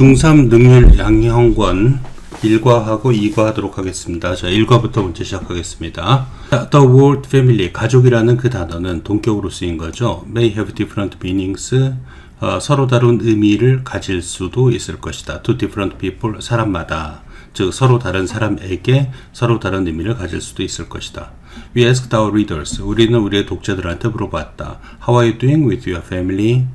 중3 능률 양형권 1과하고 2과 하도록 하겠습니다. 자, 1과부터 먼저 시작하겠습니다. The word family, 가족이라는 그 단어는 동격으로 쓰인 거죠. May have different meanings, 서로 다른 의미를 가질 수도 있을 것이다. To different people, 사람마다, 즉 서로 다른 사람에게 서로 다른 의미를 가질 수도 있을 것이다. We asked our readers, 우리는 우리의 독자들한테 물어봤다. How are you doing with your family?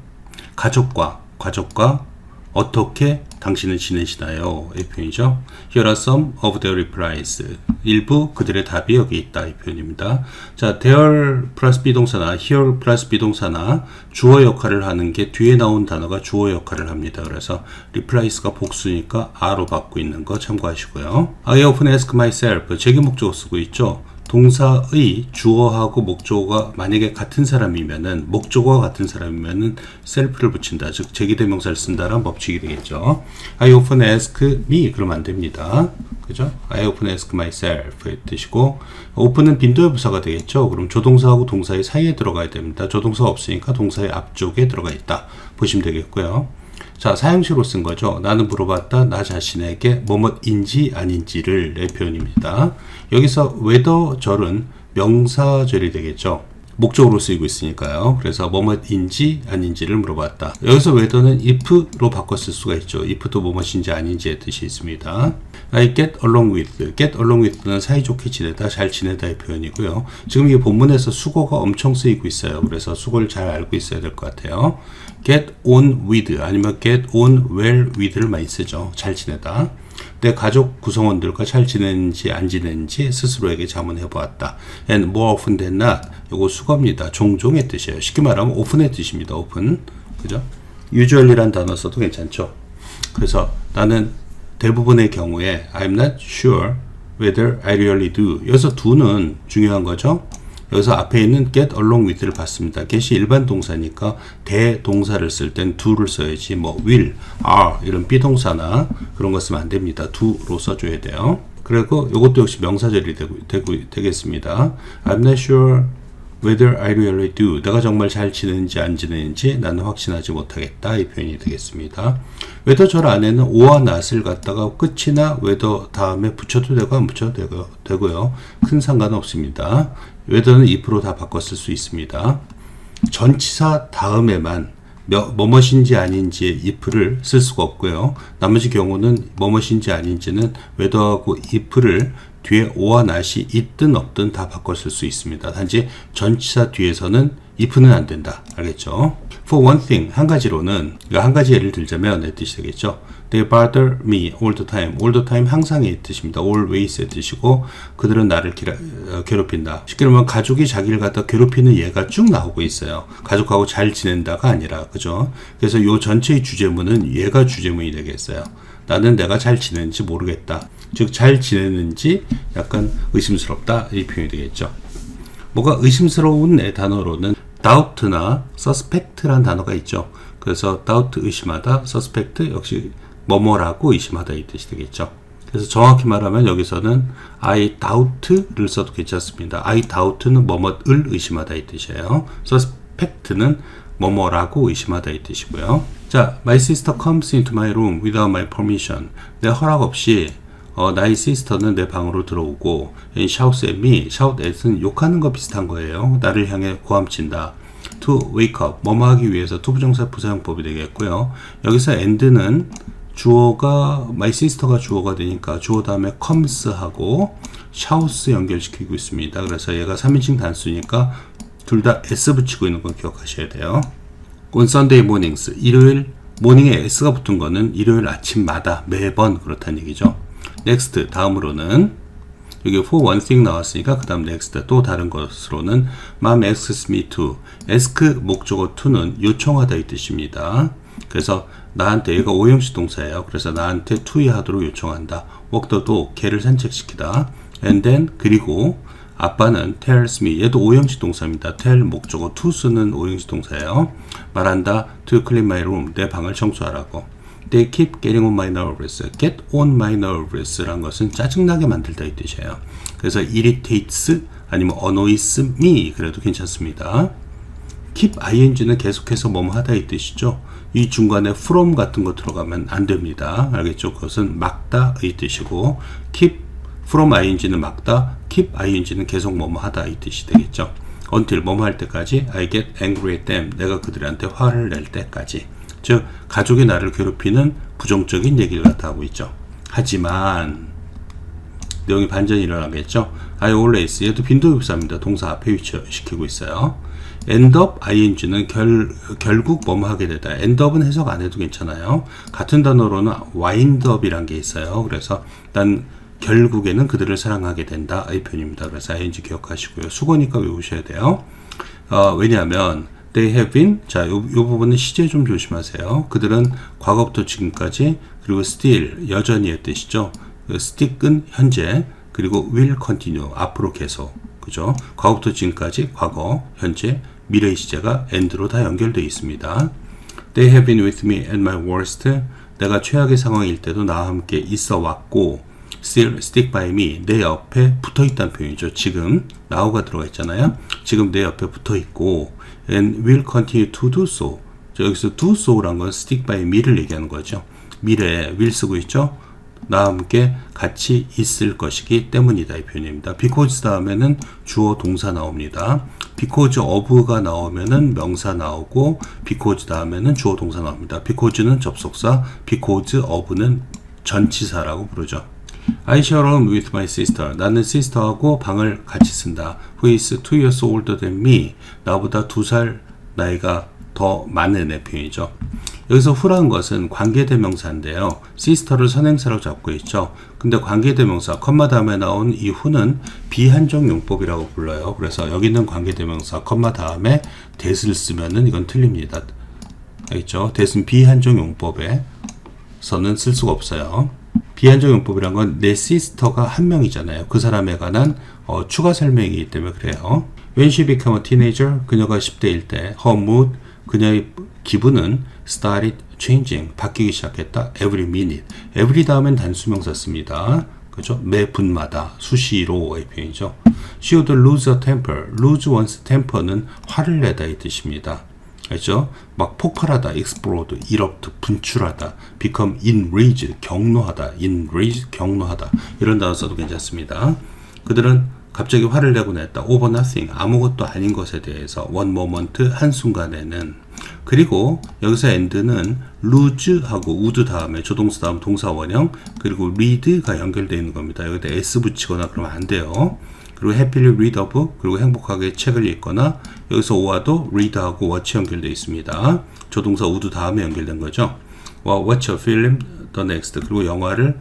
가족과 어떻게 당신은 지내시나요? 이 표현이죠. Here are some of their replies. 일부 그들의 답이 여기 있다. 이 표현입니다. 자, their 플러스 비동사나 here 플러스 비동사나 주어 역할을 하는 게 뒤에 나온 단어가 주어 역할을 합니다. 그래서 replies가 복수니까 are로 받고 있는 거 참고하시고요. I often ask myself. 제기 목적어 쓰고 있죠. 동사의 주어하고 목적어가 만약에 같은 사람이면은, 목적어가 같은 사람이면은 self를 붙인다. 즉 제기대명사를 쓴다라는 법칙이 되겠죠. I often ask me 그러면 안 됩니다. 그죠? I often ask myself 뜻이고, open은 빈도의 부사가 되겠죠. 그럼 조동사하고 동사의 사이에 들어가야 됩니다. 조동사가 없으니까 동사의 앞쪽에 들어가 있다 보시면 되겠고요. 자, 사형식으로 쓴 거죠. 나는 물어봤다. 나 자신에게 뭐뭐인지 아닌지를 내 표현입니다. 여기서 whether절은 명사절이 되겠죠. 목적으로 쓰이고 있으니까요. 그래서 뭐뭐인지 아닌지를 물어봤다. 여기서 whether는 if로 바꿨을 수가 있죠. if도 뭐뭐인지 아닌지의 뜻이 있습니다. I get along with. get along with는 사이좋게 지내다, 잘 지내다의 표현이고요. 지금 이 본문에서 수거가 엄청 쓰이고 있어요. 그래서 수거를 잘 알고 있어야 될 것 같아요. get on with 아니면 get on well with를 많이 쓰죠. 잘 지내다. 내 가족 구성원들과 잘 지내는지 안 지내는지 스스로에게 자문해 보았다. And more often than not. 요거 수거입니다. 종종의 뜻이에요. 쉽게 말하면 often의 뜻입니다. often. 그죠? usually란 단어 써도 괜찮죠. 그래서 나는 대부분의 경우에 I'm not sure whether I really do. 여기서 do는 중요한 거죠. 여기서 앞에 있는 get along with를 봤습니다. get이 일반 동사니까 대동사를 쓸 땐 do를 써야지, 뭐 will, are 이런 비동사나 그런 거 쓰면 안 됩니다. do로 써줘야 돼요. 그리고 이것도 역시 명사절이 되겠습니다. I'm not sure whether I really do. 내가 정말 잘 지내는지 안 지내는지 나는 확신하지 못하겠다. 이 표현이 되겠습니다. whether 절 안에는 오와 not을 갖다가 끝이나 whether 다음에 붙여도 되고 안 붙여도 되고요. 큰 상관은 없습니다. whether는 if로 다 바꿨을 수 있습니다. 전치사 다음에만 뭐뭇인지 아닌지의 if를 쓸 수가 없고요. 나머지 경우는 뭐뭇인지 아닌지는 whether하고 if를 뒤에 오와 not이 있든 없든 다 바꿨을 수 있습니다. 단지 전치사 뒤에서는 if는 안 된다. 알겠죠? For one thing, 한 가지로는, 한 가지 예를 들자면 내 뜻이 되겠죠. They bother me all the time. all the time 항상의 뜻입니다. always의 뜻이고, 그들은 나를 괴롭힌다. 쉽게 말하면 가족이 자기를 갖다 괴롭히는 예가 쭉 나오고 있어요. 가족하고 잘 지낸다가 아니라, 그죠? 그래서 요 전체의 주제문은 얘가 주제문이 되겠어요. 나는 내가 잘 지내는지 모르겠다. 즉 잘 지내는지 약간 의심스럽다. 이 표현이 되겠죠. 뭐가 의심스러운 단어로는 doubt나 suspect란 단어가 있죠. 그래서 doubt 의심하다, suspect 역시 뭐뭐라고 의심하다 이 뜻이 되겠죠. 그래서 정확히 말하면 여기서는 I doubt를 써도 괜찮습니다. I doubt는 뭐뭐를 의심하다 이 뜻이에요. suspect는 뭐뭐라고 의심하다 이 뜻이고요. 자, my sister comes into my room without my permission. 내 허락 없이 나의 시스터는 내 방으로 들어오고, and shouts at me. shout at은 욕하는 거 비슷한 거예요. 나를 향해 고함친다. to wake up, 뭐뭐 하기 위해서 투부정사 부사용법이 되겠고요. 여기서 and는 주어가 my sister가 주어가 되니까 주어 다음에 comes 하고 shouts 연결시키고 있습니다. 그래서 얘가 3인칭 단수니까 둘 다 s 붙이고 있는 건 기억하셔야 돼요. on Sunday mornings, 일요일 모닝에 s가 붙은 거는 일요일 아침마다 매번 그렇다는 얘기죠. next, 다음으로는 여기 for one thing 나왔으니까 그 다음 next, 또 다른 것으로는 mom asks me to. ask 목적어 to는 요청하다 이 뜻입니다. 그래서 나한테, 얘가 오형식 동사예요. 그래서 나한테 to 하도록 요청한다. walk the dog, 개를 산책시키다. and then, 그리고 아빠는 tells me, 얘도 오형식 동사입니다. tell 목적어 to 쓰는 오형식 동사예요. 말한다. to clean my room, 내 방을 청소하라고. They keep getting on my nerves. get on my nerves 란 것은 짜증나게 만들다 이 뜻이에요. 그래서 irritates 아니면 annoys me 그래도 괜찮습니다. keep ing는 계속해서 뭐뭐 하다 이 뜻이죠. 이 중간에 from 같은 거 들어가면 안 됩니다. 알겠죠? 그것은 막다 이 뜻이고, keep from ing는 막다, keep ing는 계속 뭐뭐 하다 이 뜻이 되겠죠. until 뭐뭐 할 때까지, I get angry at them, 내가 그들한테 화를 낼 때까지. 즉 가족이 나를 괴롭히는 부정적인 얘기를 갖다 하고 있죠. 하지만 내용이 반전이 일어나겠죠. I always, 얘도 빈도입사입니다. 동사 앞에 위치시키고 있어요. end up ing는 결국 뭐뭐 하게 되다. end up은 해석 안 해도 괜찮아요. 같은 단어로는 wind up이란 게 있어요. 그래서 난 결국에는 그들을 사랑하게 된다 이 표현입니다. 그래서 ing 기억하시고요. 수거니까 외우셔야 돼요. 왜냐하면 they have been, 자, 요 부분은 시제 좀 조심하세요. 그들은 과거부터 지금까지, 그리고 still, 여전히의 뜻이죠. stick은 현재, 그리고 will continue, 앞으로 계속. 그죠? 과거부터 지금까지, 과거, 현재, 미래의 시제가 and로 다 연결되어 있습니다. They have been with me at my worst. 내가 최악의 상황일 때도 나와 함께 있어 왔고, still stick by me, 내 옆에 붙어 있다는 표현이죠. 지금, now가 들어가 있잖아요. 지금 내 옆에 붙어 있고, and will continue to do so. 여기서 do so란 건 stick by me를 얘기하는 거죠. 미래에 will 쓰고 있죠. 나와 함께 같이 있을 것이기 때문이다 이 표현입니다. because 다음에는 주어 동사 나옵니다. because of가 나오면은 명사 나오고, because 다음에는 주어 동사 나옵니다. because는 접속사, because of는 전치사라고 부르죠. I share a room with my sister. 나는 시스터하고 방을 같이 쓴다. Who is 2 years older than me. 나보다 2살 나이가 더 많은 애 표현이죠. 여기서 who라는 것은 관계대명사인데요. sister를 선행사로 잡고 있죠. 근데 관계대명사, 컴마 다음에 나온 이 who는 비한정 용법이라고 불러요. 그래서 여기 있는 관계대명사, 컴마 다음에 that을 쓰면은 이건 틀립니다. 알겠죠? that은 비한정 용법에서는 쓸 수가 없어요. 비한정 용법이란 건 내 시스터가 한 명이잖아요. 그 사람에 관한 추가 설명이기 때문에 그래요. When she became a teenager, 그녀가 10대일 때, her mood, 그녀의 기분은 started changing, 바뀌기 시작했다. Every minute. Every 다음엔 단수명사 씁니다. 그죠? 매 분마다, 수시로의 표현이죠. She would lose her temper. lose one's temper는 화를 내다 이 뜻입니다. 알죠? 막 폭발하다, explode, erupt, 분출하다, become enraged, 경노하다, enraged, 경노하다. 이런 단어 써도 괜찮습니다. 그들은 갑자기 화를 내고 냈다. over nothing, 아무것도 아닌 것에 대해서. one moment, 한순간에는. 그리고 여기서 end는 lose하고 would 다음에 조동사 다음 동사 원형, 그리고 read가 연결되어 있는 겁니다. 여기다 s 붙이거나 그러면 안 돼요. 그리고 happily read of, 그리고 행복하게 책을 읽거나, 여기서 오와도 read하고 watch 연결되어 있습니다. 조동사 would 다음에 연결된 거죠. watch a film the next, 그리고 영화를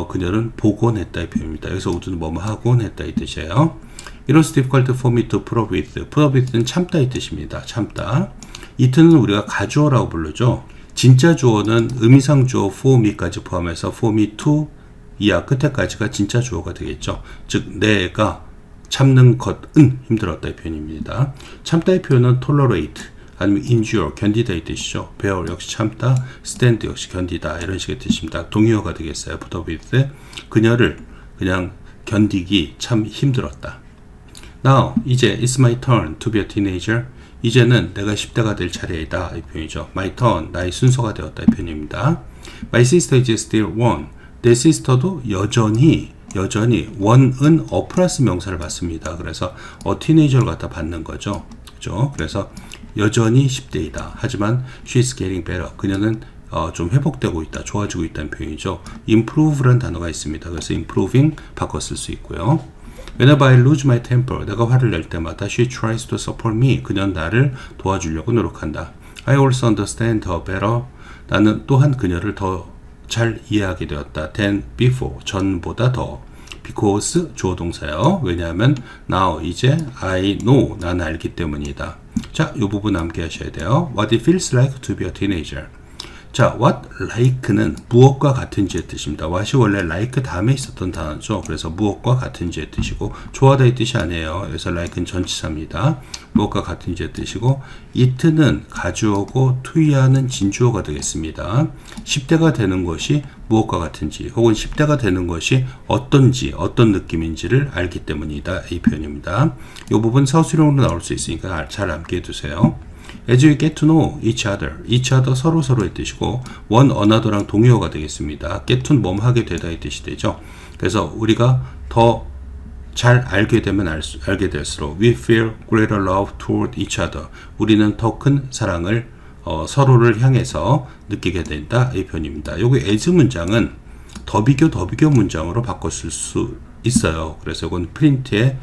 그녀는 보곤 했다 이 표현입니다. 여기서 would는 뭐뭐 하곤 했다 이 뜻이에요. It was difficult for me to put up with. put up with는 참다 이 뜻입니다. 참다. it는 우리가 가주어라고 부르죠. 진짜 주어는 의미상 주어 for me까지 포함해서 for me to 이하 끝에까지가 진짜 주어가 되겠죠. 즉 내가 참는 것은 힘들었다 이 표현입니다. 참다의 표현은 tolerate 아니면 endure 견디다 이 뜻이죠. bear 역시 참다, stand 역시 견디다 이런 식의 뜻입니다. 동의어가 되겠어요. put up with 그녀를 그냥 견디기 참 힘들었다. Now 이제 it's my turn to be a teenager. 이제는 내가 10대가 될 차례이다 이 표현이죠. my turn 나의 순서가 되었다 이 표현입니다. My sister is still one. 내 시스터도 여전히 one은 a 플러스 명사를 받습니다. 그래서 a teenager를 갖다 받는 거죠. 그죠? 그래서 여전히 10대이다. 하지만 she's getting better. 그녀는 좀 회복되고 있다. 좋아지고 있다는 표현이죠. improve라는 단어가 있습니다. 그래서 improving 바꿔 쓸 수 있고요. Whenever I lose my temper, 내가 화를 낼 때마다 she tries to support me. 그녀는 나를 도와주려고 노력한다. I also understand her better. 나는 또한 그녀를 더 잘 이해하게 되었다. than before, 전보다 더. because 주어 동사요. 왜냐하면 now 이제 I know 나는 알기 때문이다. 자, 이 부분 함께 하셔야 돼요. What it feels like to be a teenager. 자, what like는 무엇과 같은지의 뜻입니다. what이 원래 like 다음에 있었던 단어죠. 그래서 무엇과 같은지의 뜻이고 좋아하다의 뜻이 아니에요. 그래서 like는 전치사입니다. 무엇과 같은지의 뜻이고 it는 가주어고 to야는 진주어가 되겠습니다. 10대가 되는 것이 무엇과 같은지 혹은 10대가 되는 것이 어떤지 어떤 느낌인지를 알기 때문이다. 이 표현입니다. 이 부분 서술형으로 나올 수 있으니까 잘 암기해 두세요. As you get to know each other 서로의 뜻이고 one another랑 동의어가 되겠습니다. get to know 하게 되다의 뜻이 되죠. 그래서 우리가 더 잘 알게 되면 알게 될수록 we feel greater love toward each other. 우리는 더 큰 사랑을 서로를 향해서 느끼게 된다. 이 표현입니다. 여기 as 문장은 더비교 문장으로 바꿨을 수 있어요. 그래서 이건 프린트에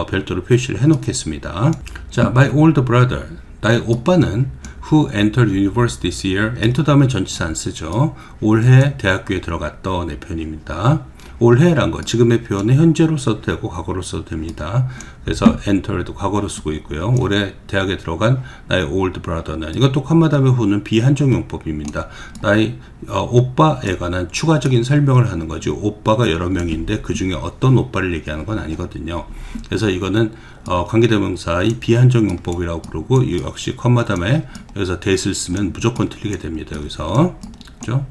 별도로 표시를 해 놓겠습니다. 자, my older brother, 나의 오빠는 who entered university this year. enter 다음에 전치사 안 쓰죠. 올해 대학교에 들어갔던 의 표현입니다. 올해란 거 지금의 표현은 현재로 써도 되고 과거로 써도 됩니다. 그래서 enter도 과거로 쓰고 있고요. 올해 대학에 들어간 나의 old brother는 이것도 컴마 다음에 who는 비한정용법입니다. 나의 오빠에 관한 추가적인 설명을 하는 거죠. 오빠가 여러 명인데 그 중에 어떤 오빠를 얘기하는 건 아니거든요. 그래서 이거는 관계대명사의 비한정용법이라고 부르고 역시 컴마 다음에 여기서 that을 쓰면 무조건 틀리게 됩니다. 여기서 그렇죠?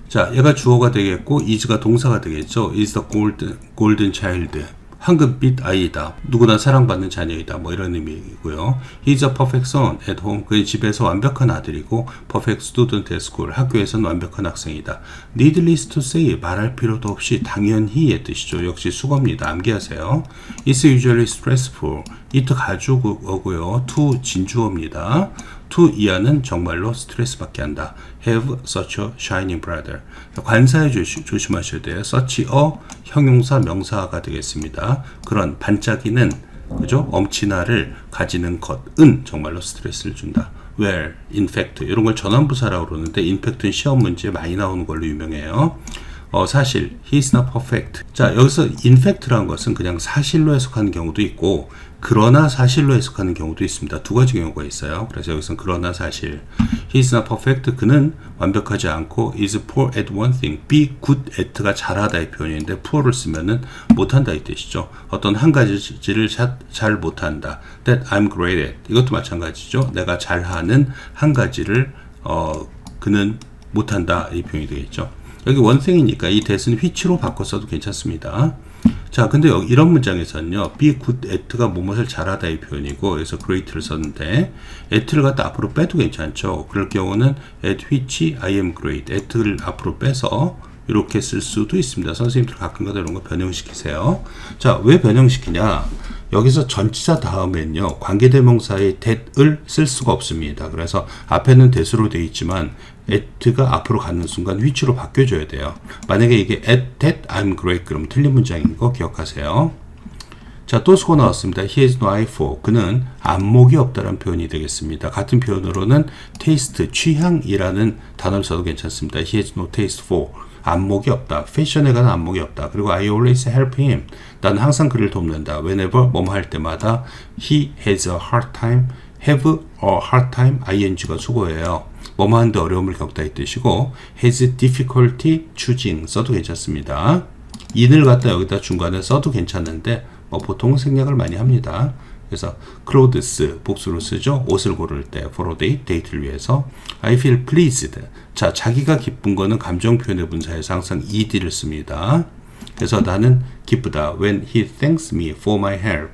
자, 얘가 주어가 되겠고 is가 동사가 되겠죠. is the golden child. 황금빛 아이다. 누구나 사랑받는 자녀이다. 뭐 이런 의미이고요. He's a perfect son at home. 그의 집에서 완벽한 아들이고 perfect student at school. 학교에서는 완벽한 학생이다. Needless to say. 말할 필요도 없이 당연히의 뜻이죠. 역시 수거입니다. 암기하세요. It's usually stressful. it 가주어고요. to 진주어입니다. to 이하는 정말로 스트레스 받게 한다. have such a shining brother. 관사에 조심하셔야 돼요. such a 형용사 명사가 되겠습니다. 그런 반짝이는 그죠? 엄친아를 가지는 것은 정말로 스트레스를 준다. where, in fact 이런 걸 전환부사라고 그러는데 in fact는 시험 문제에 많이 나오는 걸로 유명해요. 사실 he's not perfect. 자, 여기서 in fact라는 것은 그냥 사실로 해석하는 경우도 있고 그러나 사실로 해석하는 경우도 있습니다. 두 가지 경우가 있어요. 그래서 여기서는 그러나 사실 he's not perfect. 그는 완벽하지 않고 is poor at one thing. be good at가 잘하다의 표현인데 poor를 쓰면은 못한다 이 뜻이죠. 어떤 한 가지를 잘 못한다. that I'm great at. 이것도 마찬가지죠. 내가 잘하는 한 가지를 그는 못한다 이 표현이 되겠죠. 여기 원생이니까 이 that은 which로 바꿔서도 괜찮습니다. 자, 근데 여기 이런 문장에서는요, be good at가 무엇을 잘하다 이 표현이고, 그래서 great를 썼는데, at를 갖다 앞으로 빼도 괜찮죠. 그럴 경우는 at which I am great. at를 앞으로 빼서 이렇게 쓸 수도 있습니다. 선생님들 가끔가다 이런 거 변형시키세요. 자, 왜 변형시키냐? 여기서 전치사 다음엔요, 관계대명사의 that을 쓸 수가 없습니다. 그래서 앞에는 that으로 되어 있지만 at가 앞으로 가는 순간 which로 바뀌어줘야 돼요. 만약에 이게 at that I'm great 그럼 틀린 문장인 거 기억하세요. 자, 또 수고 나왔습니다. He has no eye for. 그는 안목이 없다라는 표현이 되겠습니다. 같은 표현으로는 taste, 취향이라는 단어를 써도 괜찮습니다. He has no taste for. 안목이 없다. 패션에 관한 안목이 없다. 그리고 I always help him. 나는 항상 그를 돕는다. Whenever 뭐뭐 할 때마다 he has a hard time. have a hard time. ing가 수고예요. 뭐뭐 하는데 어려움을 겪다 이 뜻이고 has difficulty choosing 써도 괜찮습니다. in을 갖다 여기다 중간에 써도 괜찮은데 보통 생략을 많이 합니다. 그래서 clothes 복수로 쓰죠. 옷을 고를 때 for a date, 데이트를 위해서. I feel pleased. 자, 자기가 기쁜 거는 감정 표현의 분사에서 항상 ed를 씁니다. 그래서 나는 기쁘다. When he thanks me for my help.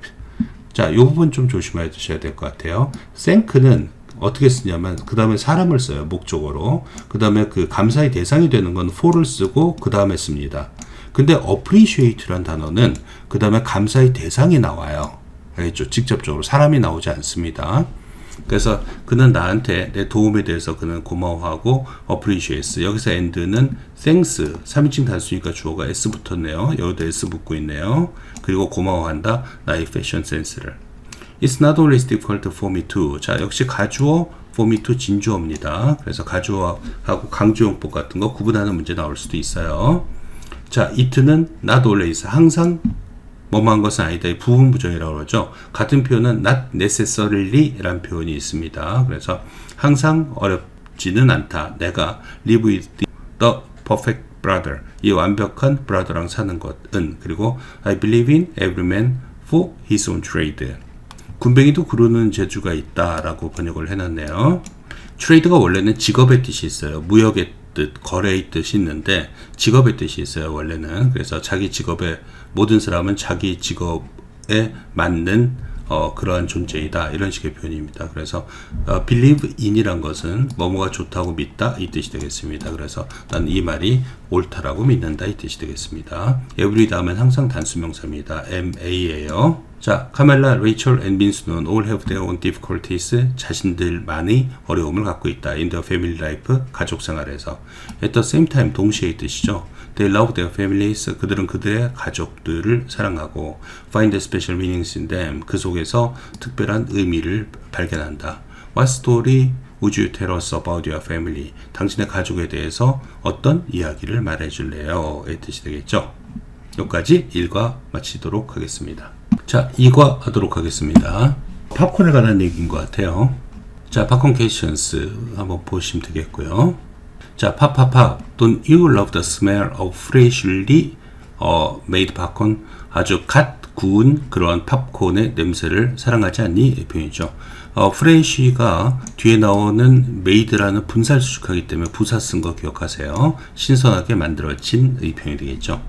자, 이 부분 좀 조심해 주셔야 될 것 같아요. thank는 어떻게 쓰냐면 그 다음에 사람을 써요. 목적어로. 그 다음에 그 감사의 대상이 되는 건 for를 쓰고 그 다음에 씁니다. 근데 appreciate란 단어는 그 다음에 감사의 대상이 나와요. 알겠죠? 직접적으로 사람이 나오지 않습니다. 그래서 그는 나한테 내 도움에 대해서 그는 고마워하고 appreciates. 여기서 and는 thanks 3인칭 단수니까 주어가 s 붙었네요. 여기도 s 붙고 있네요. 그리고 고마워한다. 나의 패션 센스를. It's not always difficult for me to. 자, 역시 가주어 for me to 진주어입니다. 그래서 가주어하고 강조용법 같은 거 구분하는 문제 나올 수도 있어요. 자, it는 not always 항상 뭐뭐한 것은 아니다. 이 부분 부정이라고 그러죠. 같은 표현은 not necessarily 라는 표현이 있습니다. 그래서 항상 어렵지는 않다. 내가 live with the perfect brother. 이 완벽한 brother랑 사는 것은. 그리고 I believe in every man for his own trade. 군뱅이도 구르는 재주가 있다라고 번역을 해놨네요. trade가 원래는 직업의 뜻이 있어요. 무역의 뜻, 거래의 뜻이 있는데 직업의 뜻이 있어요. 원래는. 그래서 자기 직업에 모든 사람은 자기 직업에 맞는 그러한 존재이다. 이런 식의 표현입니다. 그래서 believe in이란 것은 뭐뭐가 좋다고 믿다 이 뜻이 되겠습니다. 그래서 난 이 말이 옳다라고 믿는다 이 뜻이 되겠습니다. every 다음엔 항상 단수명사입니다. ma예요. 자, 카멜라, 레이첼, 앤 민수는 all have their own difficulties. 자신들만의 어려움을 갖고 있다. in the family life. 가족 생활에서. at the same time. 동시에의 뜻이죠. They love their families. 그들은 그들의 가족들을 사랑하고 find special meanings in them. 그 속에서 특별한 의미를 발견한다. What story would you tell us about your family? 당신의 가족에 대해서 어떤 이야기를 말해줄래요? 의 뜻이 되겠죠. 여기까지 1과 마치도록 하겠습니다. 자, 2과 하도록 하겠습니다. 팝콘에 관한 얘기인 것 같아요. 자, 팝콘 퀘션스 한번 보시면 되겠고요. 자, 팝. Don't you love the smell of freshly made popcorn? 아주 갓 구운 그런 팝콘의 냄새를 사랑하지 않니? 이 표현이죠. fresh가 뒤에 나오는 made라는 분사를 수식하기 때문에 부사 쓴 거 기억하세요. 신선하게 만들어진 이 표현이 되겠죠.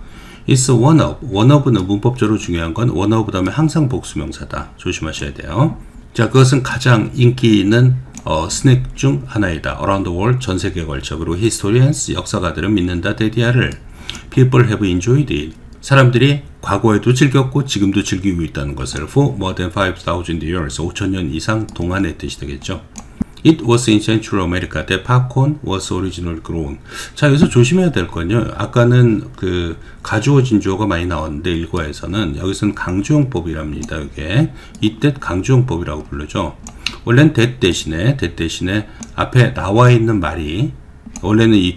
It's one of. one of는 문법적으로 중요한 건 one of 다음에 항상 복수명사다. 조심하셔야 돼요. 자, 그것은 가장 인기 있는 스낵 중 하나이다. Around the world, 전 세계에 걸쳐. 그리고 historians, 역사가들은 믿는다. 데디아를. People have enjoyed it. 사람들이 과거에도 즐겼고 지금도 즐기고 있다는 것을 for more than 5,000 years, 5,000년 이상 동안의 뜻이 되겠죠. It was in Central America that popcorn was originally grown. 자, 여기서 조심해야 될 건요. 아까는 그 가주어진 주어가 많이 나왔는데 일과에서는 여기서는 강조용법이랍니다. 이게 이때 강조용법이라고 부르죠. 원래는 that 대신에 앞에 나와 있는 말이 원래는 이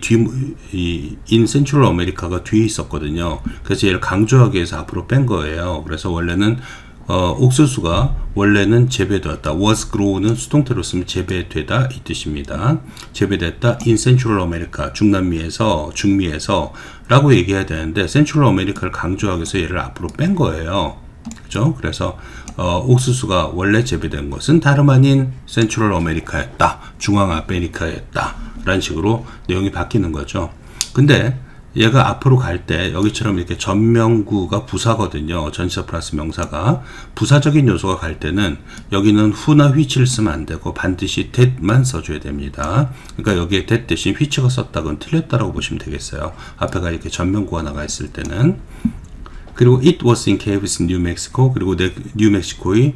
in Central America가 뒤에 있었거든요. 그래서 얘를 강조하기 위해서 앞으로 뺀 거예요. 그래서 원래는 옥수수가 원래는 재배되었다. was grow는 수동태로 쓰면 재배되다 이 뜻입니다. 재배됐다 in Central America, 중미에서 라고 얘기해야 되는데 Central America를 강조하기 위해서 얘를 앞으로 뺀 거예요. 그죠? 그래서 옥수수가 원래 재배된 것은 다름 아닌 Central America였다. 중앙 아메리카였다. 라는 식으로 내용이 바뀌는 거죠. 근데 얘가 앞으로 갈 때 여기처럼 이렇게 전명구가 부사거든요. 전치사 플러스 명사가. 부사적인 요소가 갈 때는 여기는 who나 which를 쓰면 안 되고 반드시 that만 써줘야 됩니다. 그러니까 여기에 that 대신 which가 썼다건 틀렸다라고 보시면 되겠어요. 앞에가 이렇게 전명구가 나가 있을 때는. 그리고 it was in caves in New Mexico. 그리고 뉴멕시코의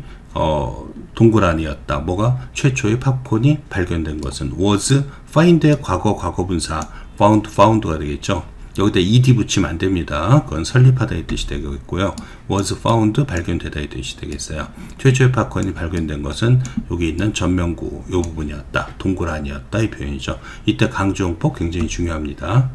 동굴 안이었다. 뭐가? 최초의 팝콘이 발견된 것은 was find의 과거분사 found가 되겠죠. 여기다 ed 붙이면 안 됩니다. 그건 설립하다의 뜻이 되겠고요. was found 발견되다의 뜻이 되겠어요. 최초의 팝콘이 발견된 것은 여기 있는 전명구 이 부분이었다. 동굴 안이었다 이 표현이죠. 이때 강조용법 굉장히 중요합니다.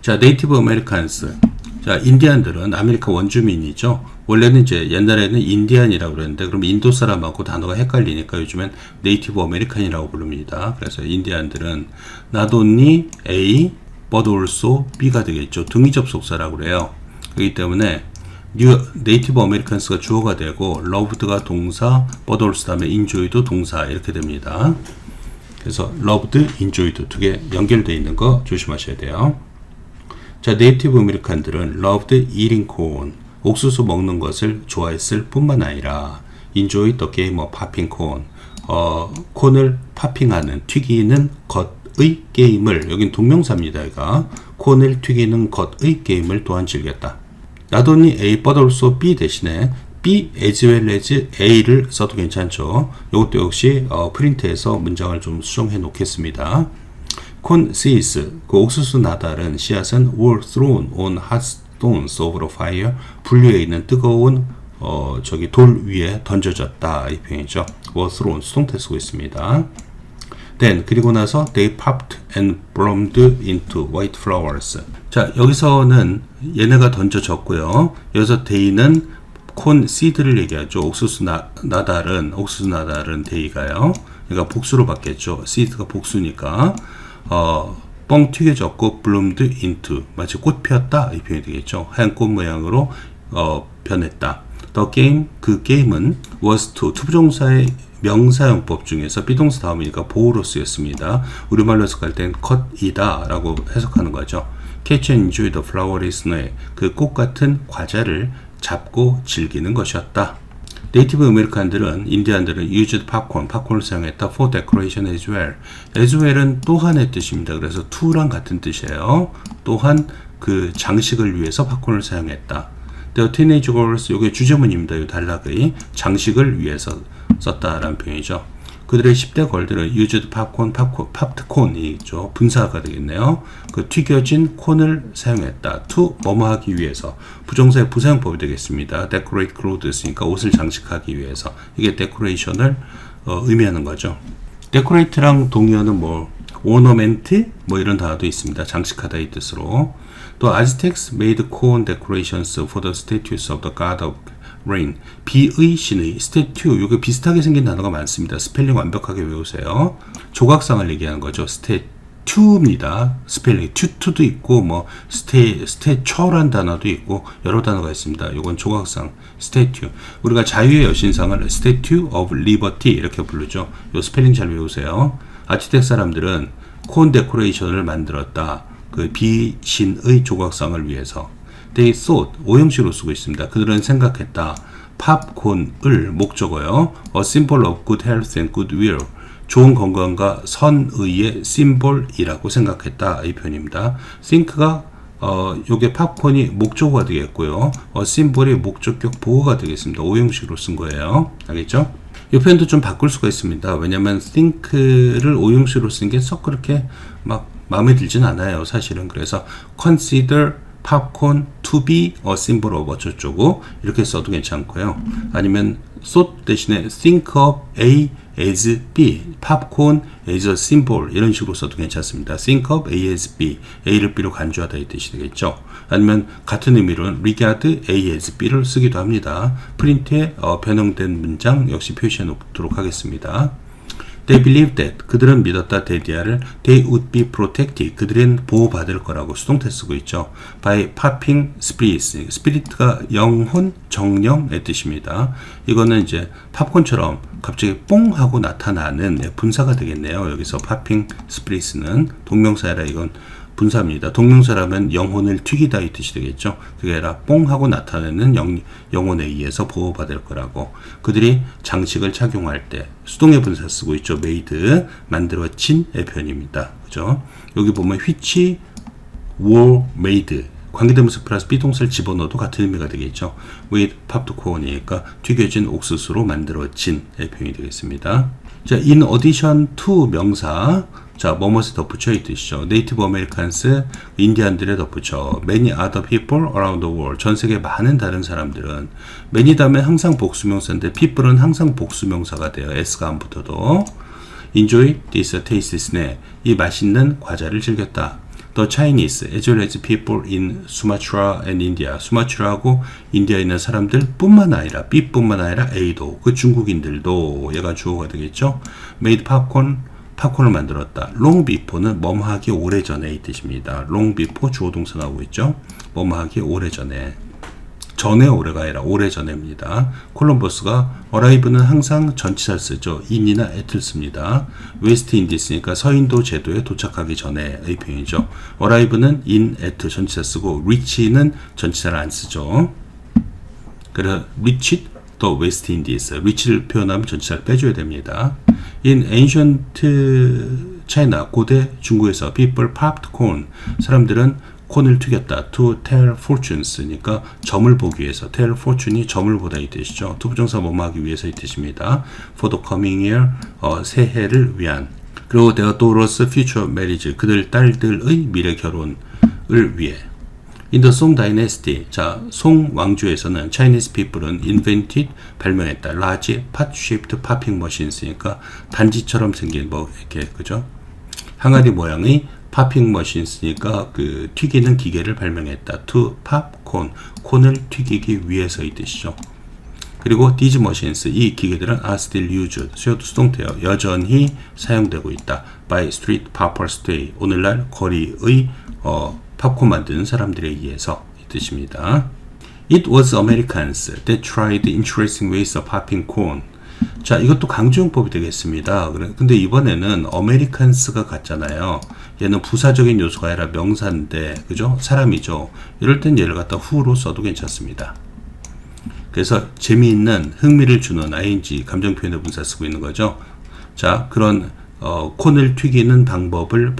자, 네이티브 아메리칸스. 자, 인디안들은 아메리카 원주민이죠. 원래는 이제 옛날에는 인디안이라고 그랬는데 그럼 인도 사람하고 단어가 헷갈리니까 요즘엔 네이티브 아메리칸이라고 부릅니다. 그래서 인디안들은 not only A but also B가 되겠죠. 등위 접속사라고 그래요. 그렇기 때문에 네이티브 아메리칸스가 주어가 되고 loved가 동사, but also 다음에 enjoy도 동사 이렇게 됩니다. 그래서 loved, enjoyed 두 개 연결되어 있는 거 조심하셔야 돼요. 자, 네이티브 아메리칸들은 loved eating corn, 옥수수 먹는 것을 좋아했을 뿐만 아니라 enjoy the game of popping corn, 콘을 파핑하는, 튀기는 것의 게임을, 여긴 동명사입니다. 얘가 콘을 튀기는 것의 게임을 또한 즐겼다. not only A but also B 대신에 B as well as A를 써도 괜찮죠. 이것도 역시 프린트해서 문장을 좀 수정해 놓겠습니다. 콘 seeds, 그 옥수수 나달은 씨앗은 were thrown on hot stones over a fire, 불류에 있는 뜨거운 돌 위에 던져졌다 이 표현이죠. were thrown 수동태 쓰고 있습니다. Then 그리고 나서 they popped and bloomed into white flowers. 자, 여기서는 얘네가 던져졌고요. 여기서 they는 콘 seed를 얘기하죠. 옥수수 나달은 they가요. 그러니까 복수로 받겠죠. seed가 복수니까. 뻥 튀겨졌고 bloomed into, 마치 꽃 피었다 이 표현이 되겠죠. 하얀 꽃 모양으로 변했다. The game, 그 게임은 was to, 투부정사의 명사용법 중에서 비동사 다음이니까 보호로 쓰였습니다. 우리말로 해석할 땐 컷이다 라고 해석하는 거죠. Catch and enjoy the flowery snow, 그 꽃 같은 과자를 잡고 즐기는 것이었다. 네이티브 아메리칸들은 인디안들은 used 팝콘을 사용했다. for decoration as well. as well은 또한의 뜻입니다. 그래서 to랑 같은 뜻이에요. 또한 그 장식을 위해서 팝콘을 사용했다. The teenage girls, 이게 주제문입니다. 이 단락의 장식을 위해서 썼다라는 표현이죠. 그들의 10대 걸들은 used 팝콘이죠. 분사가 되겠네요. 그 튀겨진 콘을 사용했다. to 뭐뭐 하기 위해서. 부정사의 부사용법이 되겠습니다. decorate clothes니까 옷을 장식하기 위해서. 이게 decoration을 의미하는 거죠. decorate랑 동의어는 뭐 ornament 뭐 이런 단어도 있습니다. 장식하다 이 뜻으로. 또 Aztecs made cone decorations for the statues of the god of rain. 비의 신의 스태튜, 이게 비슷하게 생긴 단어가 많습니다. 스펠링 완벽하게 외우세요. 조각상을 얘기하는 거죠. 스태튜입니다. 스펠링 튜투도 있고 뭐 스태처란 단어도 있고 여러 단어가 있습니다. 이건 조각상 스태튜. 우리가 자유의 여신상을 스태튜 오브 리버티 이렇게 부르죠. 요 스펠링 잘 외우세요. 아치텍 사람들은 콘 데코레이션을 만들었다. 그 비신의 조각상을 위해서. They thought, 오형식으로 쓰고 있습니다. 그들은 생각했다. 팝콘을 목적어요. A symbol of good health and good will. 좋은 건강과 선의의 심볼이라고 생각했다. 이 표현입니다. think가 요게 팝콘이 목적어가 되겠고요. 심볼이 목적격 보호가 되겠습니다. 오형식으로 쓴 거예요. 알겠죠? 이 표현도 좀 바꿀 수가 있습니다. 왜냐면 think를 오형식으로 쓴 게 썩 그렇게 막 마음에 들진 않아요. 사실은. 그래서 consider 팝콘 to be a symbol of 어쩌고 이렇게 써도 괜찮고요. 아니면 thought 대신에 think of A as B, 팝콘 as a symbol 이런 식으로 써도 괜찮습니다. think of A as B, A를 B로 간주하다 이 뜻이 되겠죠. 아니면 같은 의미로는 regard A as B를 쓰기도 합니다. 프린트에 변형된 문장 역시 표시해 놓도록 하겠습니다. They believed that, 그들은 믿었다. 데디아를 they would be protected, 그들은 보호받을 거라고 수동태 쓰고 있죠. by popping spirits, spirit가 영혼, 정령의 뜻입니다. 이거는 이제 팝콘처럼 갑자기 뽕 하고 나타나는 분사가 되겠네요. 여기서 popping spirits는 동명사라 이건 분사입니다. 동명사라면 영혼을 튀기다 이 뜻이 되겠죠. 그게 아니라 뽕 하고 나타내는 영혼에 의해서 보호받을 거라고. 그들이 장식을 착용할 때 수동의 분사 쓰고 있죠. made, 만들어진의 표현입니다. 그죠? 여기 보면 which were made, 관계대명사 플러스 비동사를 집어넣어도 같은 의미가 되겠죠. with popped corn이니까 튀겨진 옥수수로 만들어진의 표현이 되겠습니다. 자, in addition to 명사, 자, 뭐뭇에 덧붙여 이 뜻이죠. 네이티브 아메리칸스, 인디안들에 덧붙여 many other people around the world, 전 세계 많은 다른 사람들은, many 다음에 항상 복수명사인데 people은 항상 복수명사가 돼요. s가 안 붙어도. enjoy this tasty snack, 이 맛있는 과자를 즐겼다. The Chinese, as well as people in Sumatra and India, 수마트라하고 인디아에 있는 사람들 뿐만 아니라 B뿐만 아니라 A도, 그 중국인들도, 얘가 주어가 되겠죠. made 팝콘을 만들었다. long before는 뭐뭐하기 오래전에 이 뜻입니다. long before 주어 동사 나오고 있죠. 뭐뭐하기 오래전에. 전에 오래가 아니라 오래전에입니다. 콜럼버스가 arrive는 항상 전치사를 쓰죠. in이나 at를 씁니다. 웨스트 인디스니까 서인도 제도에 도착하기 전에의 표현이죠. arrive는 in, at 전치사 쓰고 reach는 전치사를 안 쓰죠. 그래서 reach 또 웨스트 인디스, reach를 표현하면 전치사를 빼줘야 됩니다. In ancient China, 고대 중국에서 people popped corn, 사람들은 콘을 튀겼다. To tell fortunes니까 점을 보기 위해서. tell fortune이 점을 보다 이 뜻이죠. 투부정사 뭐뭐 하기 위해서 이 뜻입니다. For the coming year, 새해를 위한. 그리고 their daughters' future marriage, 그들 딸들의 미래 결혼을 위해. In the Song Dynasty, 자, 송 왕조에서는 Chinese people은 invented, 발명했다. large pot-shaped popping machines니까 단지처럼 생긴 뭐 이렇게 그죠? 항아리 모양의 popping machines니까 그 튀기는 기계를 발명했다. To pop corn, 콘을 튀기기 위해서 이 뜻이죠. 그리고 these machines, 이 기계들은 are still used, 수동태요. 여전히 사용되고 있다. by street poppers today, 오늘날 거리의 팝콘 만드는 사람들에 의해서 이 뜻입니다. It was Americans that tried interesting ways of popping corn. 자, 이것도 강조용법이 되겠습니다. 근데 이번에는 Americans가 같잖아요. 얘는 부사적인 요소가 아니라 명사인데, 그죠? 사람이죠. 이럴 땐 얘를 갖다 who로 써도 괜찮습니다. 그래서 재미있는 흥미를 주는 ing 감정 표현의 분사 쓰고 있는 거죠. 자, 그런 콘을 튀기는 방법을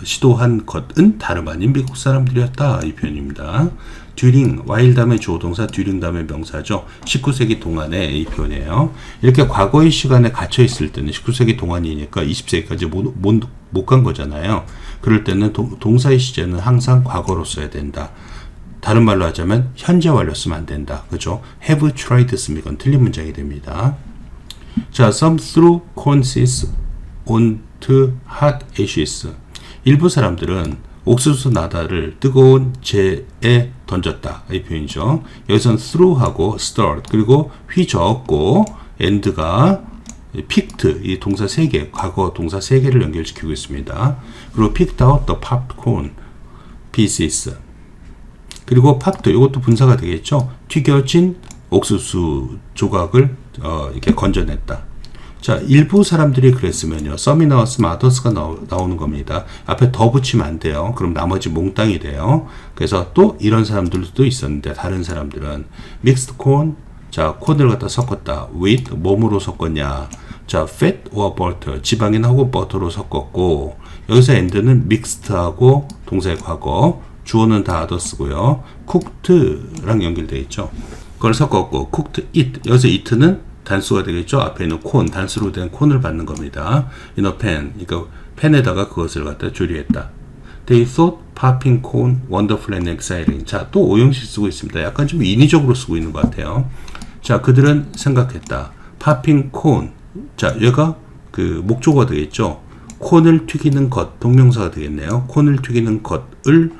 시도한 것은 다름 아닌 미국 사람들이었다. 이 표현입니다. during, while 다음에 주어동사, during 다음에 명사죠. 19세기 동안의 이 표현이에요. 이렇게 과거의 시간에 갇혀 있을 때는 19세기 동안이니까 20세기까지 못 간 거잖아요. 그럴 때는 동사의 시제는 항상 과거로 써야 된다. 다른 말로 하자면 현재 완료 쓰면 안 된다. 그죠? have tried 쓰면 이건 틀린 문장이 됩니다. 자, some threw cornseeds onto hot ashes. 일부 사람들은 옥수수 나다를 뜨거운 재에 던졌다. 이 표현이죠. 여기서는 threw하고 stirred 그리고 휘저었고 and가 picked 이 동사 3개 과거 동사 3개를 연결시키고 있습니다. 그리고 picked out the popcorn pieces 그리고 팝도 이것도 분사가 되겠죠. 튀겨진 옥수수 조각을 이렇게 건져냈다. 자, 일부 사람들이 그랬으면요. 썸이 나왔으면 others가 나오는 겁니다. 앞에 더 붙이면 안 돼요. 그럼 나머지 몽땅이 돼요. 그래서 또 이런 사람들도 있었는데 다른 사람들은 mixed corn 자, 콘을 갖다 섞었다. with 몸으로 섞었냐. 자, fat or butter 지방인하고 버터로 섞었고 여기서 and는 mixed하고 동사의 과거 주어는 다 others고요. cooked랑 연결되어 있죠. 그걸 섞었고 cooked it 여기서 it는 단수가 되겠죠. 앞에 있는 콘 단수로 된 콘을 받는 겁니다. in a pan 그러니까 팬에다가 그것을 갖다 조리했다. They thought popping corn wonderful and exciting. 자, 또 오형식 쓰고 있습니다. 약간 좀 인위적으로 쓰고 있는 것 같아요. 자, 그들은 생각했다. popping corn 자, 얘가 그 목조가 되겠죠. 콘을 튀기는 것 동명사가 되겠네요. 콘을 튀기는 것을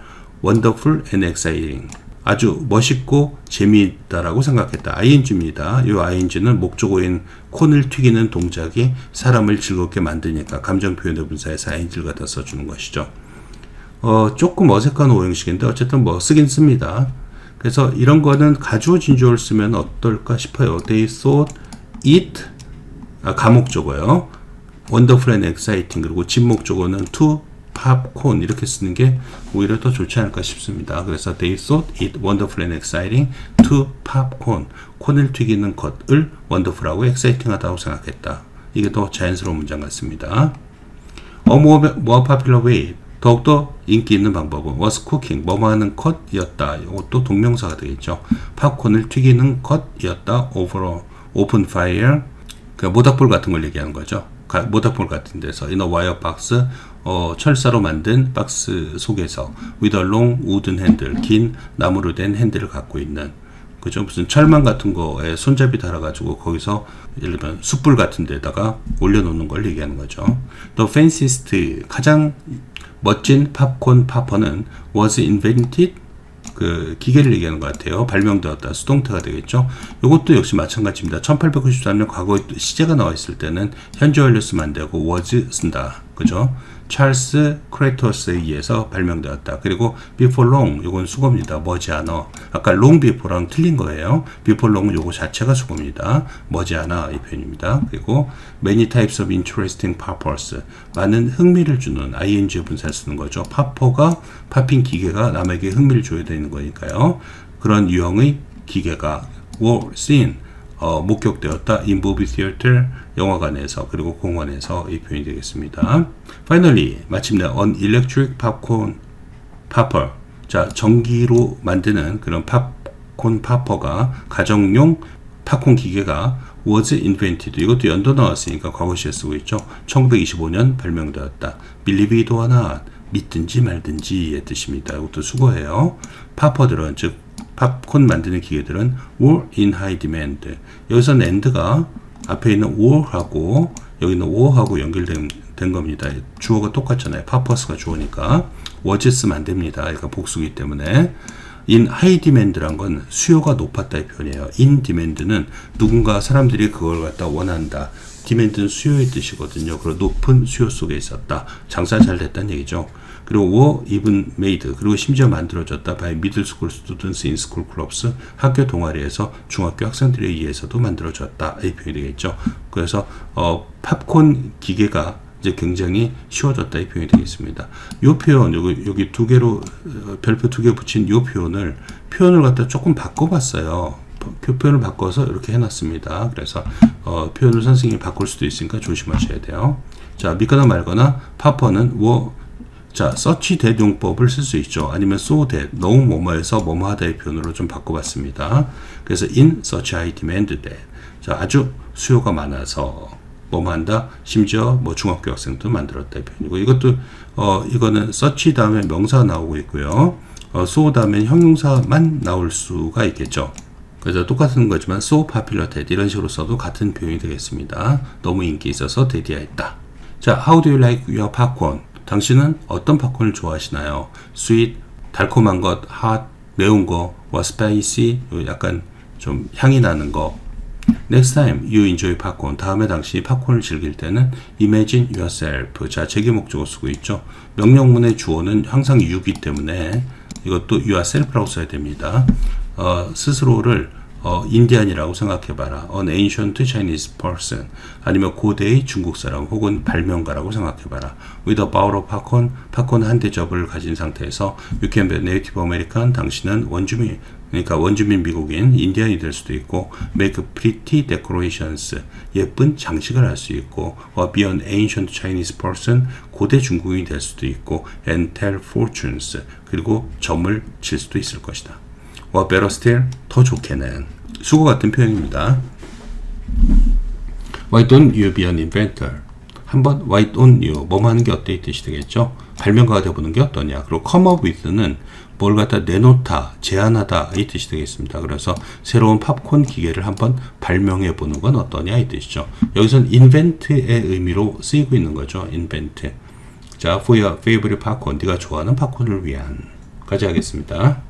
wonderful and exciting 아주 멋있고 재미있다라고 생각했다. ing입니다. 이 ing는 목조고인 콘을 튀기는 동작이 사람을 즐겁게 만드니까 감정 표현의 분사에서 ing를 갖다 써주는 것이죠. 조금 어색한 오형식인데 어쨌든 뭐 쓰긴 씁니다. 그래서 이런 거는 가주어 진주어를 쓰면 어떨까 싶어요. They thought it 가목조고요. wonderful and exciting 그리고 진목조어는 to popcorn 이렇게 쓰는 게 오히려 더 좋지 않을까 싶습니다. 그래서 they thought it wonderful and exciting to popcorn 콘을 튀기는 것을 wonderful하고 exciting하다고 생각했다. 이게 더 자연스러운 문장 같습니다. A more popular way 더욱더 인기 있는 방법은 was cooking 뭐뭐 하는 컷이었다. 이것도 동명사가 되겠죠. 팝콘을 튀기는 컷이었다. over open fire 그 모닥불 같은 걸 얘기하는 거죠. 모닥불 같은 데서 in a wire box 철사로 만든 박스 속에서 with a long wooden handle 긴 나무로 된 핸들을 갖고 있는 그죠? 무슨 철망 같은 거에 손잡이 달아가지고 거기서 예를 들면 숯불 같은 데다가 올려놓는 걸 얘기하는 거죠. The fanciest 가장 멋진 팝콘 파퍼는 was invented 그 기계를 얘기하는 것 같아요. 발명되었다. 수동태가 되겠죠. 이것도 역시 마찬가지입니다. 1893년 과거에 시제가 나와 있을 때는 현재 완료 쓰면 안 되고 was 쓴다. 그죠? 찰스 크레이터스에 의해서 발명되었다. 그리고 before long 이건 수거입니다. 머지않아. 아까 long before랑 틀린 거예요. before long 요거 자체가 수거입니다. 머지않아 이 표현입니다. 그리고 many types of interesting poppers 많은 흥미를 주는 ing 분사를 쓰는 거죠. 팝퍼가 팝핑 기계가 남에게 흥미를 줘야 되는 거니까요. 그런 유형의 기계가 were seen 목격되었다. in movie theater 영화관에서 그리고 공원에서 이 표현이 되겠습니다. Finally 마침내 an electric popcorn popper 자 전기로 만드는 그런 팝콘 파퍼가 가정용 팝콘 기계가 was invented 이것도 연도 나왔으니까 과거시에 쓰고 있죠. 1925년 발명되었다. believe it or not 믿든지 말든지의 뜻입니다. 이것도 수거해요. 파퍼들은 즉 팝콘 만드는 기계들은 were in high demand. 여기서는 and가 앞에 있는 were하고 여기는 were하고 연결된 겁니다. 주어가 똑같잖아요. purpose가 주어니까 was 쓰면 안 됩니다. 그러니까 복수기 때문에 in high demand란 건 수요가 높았다 이 표현이에요. in demand는 누군가 사람들이 그걸 갖다 원한다. demand는 수요의 뜻이거든요. 그리고 높은 수요 속에 있었다. 장사 잘 됐다는 얘기죠. 그리고 were even made 그리고 심지어 만들어졌다 by middle school students in school clubs 학교 동아리에서 중학교 학생들에 의해서도 만들어졌다 이 표현이 되겠죠. 그래서 팝콘 기계가 이제 굉장히 쉬워졌다 이 표현이 되겠습니다. 이 표현 여기 두 개로 별표 두 개 붙인 이 표현을 갖다 조금 바꿔봤어요. 표현을 바꿔서 이렇게 해놨습니다. 그래서 표현을 선생님이 바꿀 수도 있으니까 조심하셔야 돼요. 자, 믿거나 말거나 파퍼는 자, such that 용법을 쓸 수 있죠. 아니면 so that, 너무 뭐뭐해서 뭐뭐하다의 표현으로 좀 바꿔봤습니다. 그래서 in such I demand that. 자, 아주 수요가 많아서 뭐뭐한다. 심지어 뭐 중학교 학생도 만들었다의 표현이고, 이것도 이거는 such 다음에 명사가 나오고 있고요. so 다음에 형용사만 나올 수가 있겠죠. 그래서 똑같은 거지만 so popular that 이런 식으로 써도 같은 표현이 되겠습니다. 너무 인기 있어서 데뷔했다. 자, how do you like your popcorn? 당신은 어떤 팝콘을 좋아하시나요? sweet, 달콤한 것, hot, 매운 거, spicy, 약간 좀 향이 나는 거. Next time you enjoy popcorn. 다음에 당신이 팝콘을 즐길 때는 imagine yourself. 자, 제기 목적어 쓰고 있죠. 명령문의 주어는 항상 you이기 때문에 이것도 yourself라고 써야 됩니다. 스스로를 인디안이라고 생각해봐라. An ancient Chinese person. 아니면 고대의 중국 사람 혹은 발명가라고 생각해봐라. With a bowl of popcorn. 팝콘 한 대접을 가진 상태에서 You can be a Native American. 당신은 원주민, 그러니까 원주민 미국인, 인디안이 될 수도 있고 Make pretty decorations. 예쁜 장식을 할 수 있고 Be an ancient Chinese person. 고대 중국인이 될 수도 있고 And tell fortunes. 그리고 점을 칠 수도 있을 것이다. better still, 더 좋게는. 수고 같은 표현입니다. Why don't you be an inventor? 한번 why don't you, 뭐뭐 하는 게 어때 이 뜻이 되겠죠. 발명가가 되어보는 게 어떠냐. 그리고 come up with는 뭘 갖다 내놓다, 제안하다 이 뜻이 되겠습니다. 그래서 새로운 팝콘 기계를 한번 발명해 보는 건 어떠냐 이 뜻이죠. 여기서는 invent의 의미로 쓰이고 있는 거죠. invent. 자, for your favorite popcorn, 네가 좋아하는 팝콘을 위한 까지 하겠습니다.